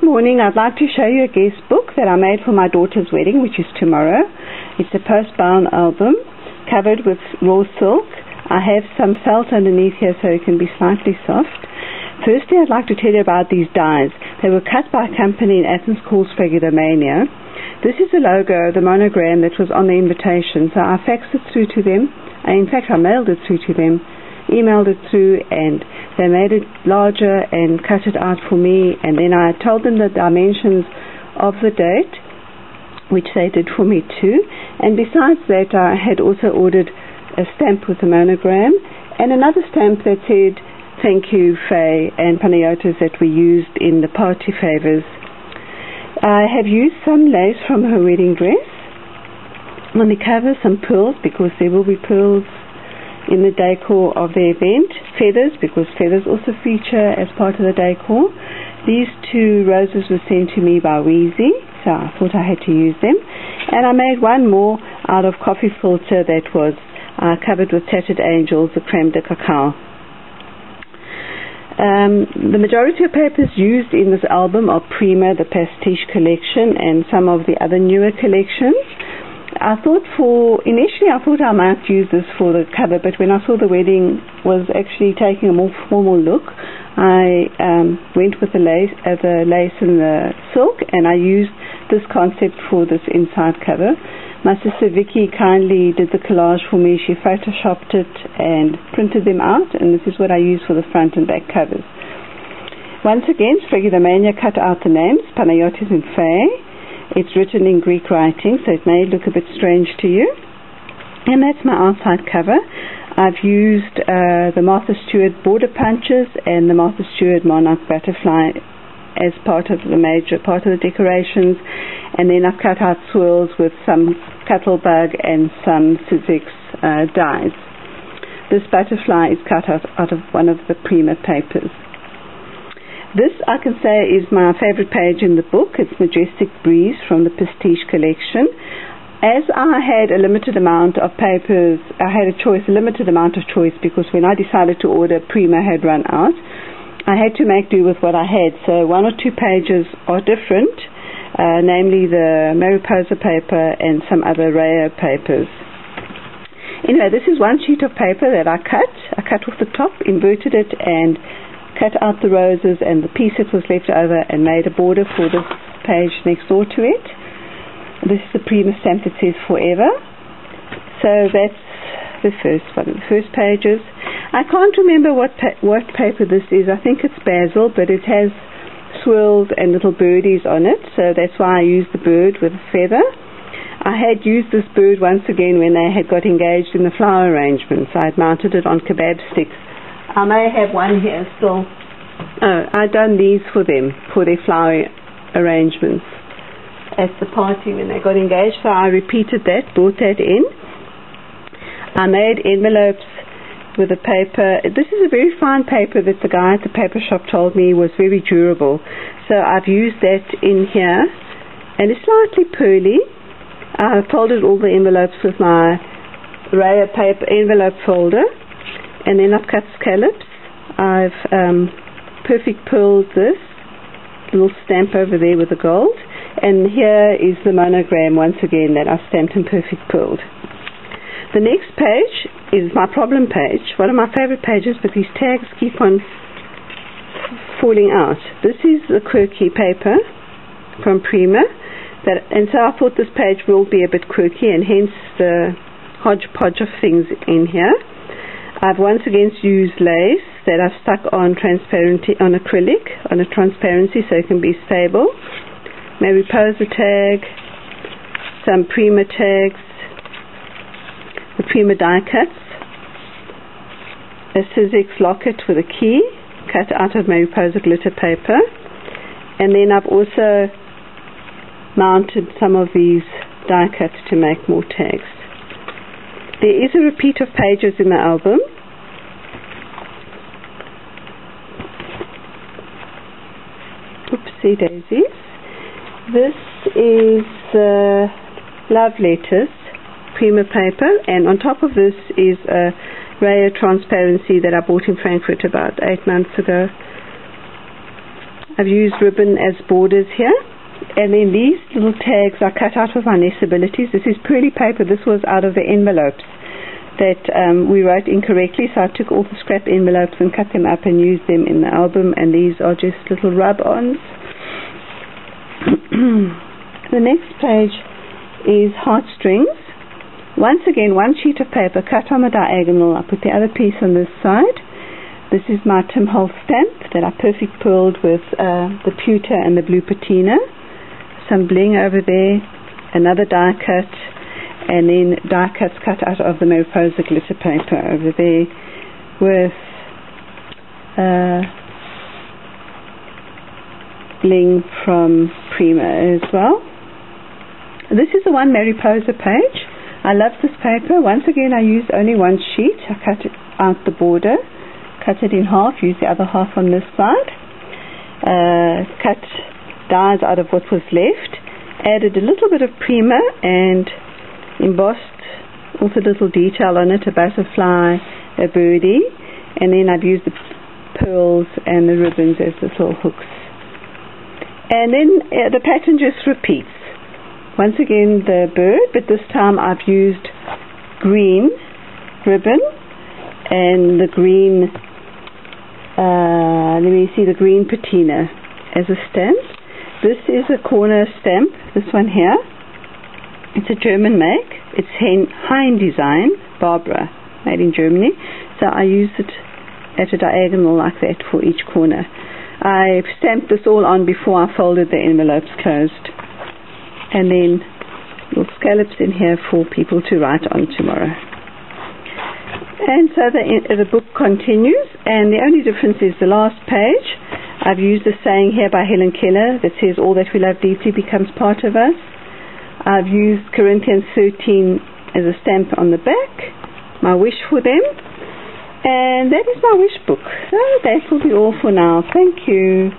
morning. I'd like to show you a guest book that I made for my daughter's wedding, which is tomorrow. It's a post-bound album covered with raw silk. I have some felt underneath here so it can be slightly soft. Firstly, I'd like to tell you about these dies. They were cut by a company in Athens called Sphagidamania. This is the logo, the monogram that was on the invitation. So I faxed it through to them. In fact, I mailed it through to them, emailed it through, and they made it larger and cut it out for me, and then I told them the dimensions of the date, which they did for me too. And besides that, I had also ordered a stamp with a monogram and another stamp that said thank you Faye and Panayotis that we used in the party favors. I have used some lace from her wedding dress on the cover, some pearls because there will be pearls in the decor of the event, feathers because feathers also feature as part of the decor. These two roses were sent to me by Wheezy, so I thought I had to use them. And I made one more out of coffee filter that was covered with tattered angels, the creme de cacao. The majority of papers used in this album are Prima, the pastiche collection, and some of the other newer collections. Initially I thought I might use this for the cover, but when I saw the wedding was actually taking a more formal look, I went with the lace and the silk, and I used this concept for this inside cover. My sister Vicky kindly did the collage for me. She photoshopped it and printed them out, and this is what I use for the front and back covers. Once again, Sphagidamania cut out the names, Panayotis and Faye. It's written in Greek writing, so it may look a bit strange to you. And that's my outside cover. I've used the Martha Stewart border punches and the Martha Stewart monarch butterfly as part of the major part of the decorations. And then I've cut out swirls with some cuttlebug and some Sizzix dies. This butterfly is cut out of one of the Prima papers. This, I can say, is my favorite page in the book. It's Majestic Breeze from the Pastiche collection. As I had a limited amount of papers, I had a limited amount of choice, because when I decided to order, Prima had run out. I had to make do with what I had. So one or two pages are different, namely the Mariposa paper and some other Rayo papers. Anyway, this is one sheet of paper that I cut. I cut off the top, inverted it, and cut out the roses and the piece that was left over and made a border for this page next door to it. This is the Prima stamp that says forever. So that's the first one, the first pages. I can't remember what paper this is. I think it's basil, but it has swirls and little birdies on it, so that's why I used the bird with a feather. I had used this bird once again when they had got engaged in the flower arrangements. I had mounted it on kebab sticks. I may have one here still. Oh, I'd done these for them, for their flower arrangements at the party when they got engaged, so I repeated that, brought that in. I made envelopes with a paper. This is a very fine paper that the guy at the paper shop told me was very durable, so I've used that in here, and it's slightly pearly. I folded all the envelopes with my Rayo paper envelope folder, and then I've cut scallops. I've perfect pearled this little stamp over there with the gold, and here is the monogram once again that I've stamped and perfect pearled. The next page is my problem page, one of my favorite pages, but these tags keep on falling out. This is the quirky paper from Prima, and so I thought this page will be a bit quirky, and hence the hodgepodge of things in here. I've once again used lace that I've stuck on acrylic, on a transparency so it can be stable. Mariposa tag, some Prima tags, the Prima die cuts, a Sizzix locket with a key cut out of Mariposa glitter paper, and then I've also mounted some of these die cuts to make more tags. There is a repeat of pages in the album. Oopsie daisies. This is love letters, Prima paper, and on top of this is a Rayo transparency that I bought in Frankfurt about 8 months ago. I've used ribbon as borders here. And then these little tags are cut out of our Nestabilities. This is Pearly paper. This was out of the envelopes that we wrote incorrectly, so I took all the scrap envelopes and cut them up and used them in the album, and these are just little rub-ons. The next page is Heartstrings. Once again, one sheet of paper cut on the diagonal. I put the other piece on this side. This is my Tim Holtz stamp that I perfect pearled with the pewter and the blue patina. Some bling over there, another die cut, and then die cuts cut out of the Mariposa glitter paper over there with bling from Prima as well. This is the one Mariposa page. I love this paper. Once again, I used only one sheet. I cut it out the border, cut it in half, used the other half on this side, cut dies out of what was left, added a little bit of Prima and embossed also a little detail on it, a butterfly, a birdie, and then I've used the pearls and the ribbons as little hooks. And then the pattern just repeats. Once again the bird, but this time I've used green ribbon and the green, let me see, the green patina as a stamp. This is a corner stamp, this one here. It's a German make. It's Hein design, Barbara, made in Germany. So I used it at a diagonal like that for each corner. I stamped this all on before I folded the envelopes closed. And then little scallops in here for people to write on tomorrow. And so the book continues, and the only difference is the last page. I've used a saying here by Helen Keller that says, "All that we love deeply becomes part of us." I've used Corinthians 13 as a stamp on the back, my wish for them, and that is my wish book. So that will be all for now. Thank you.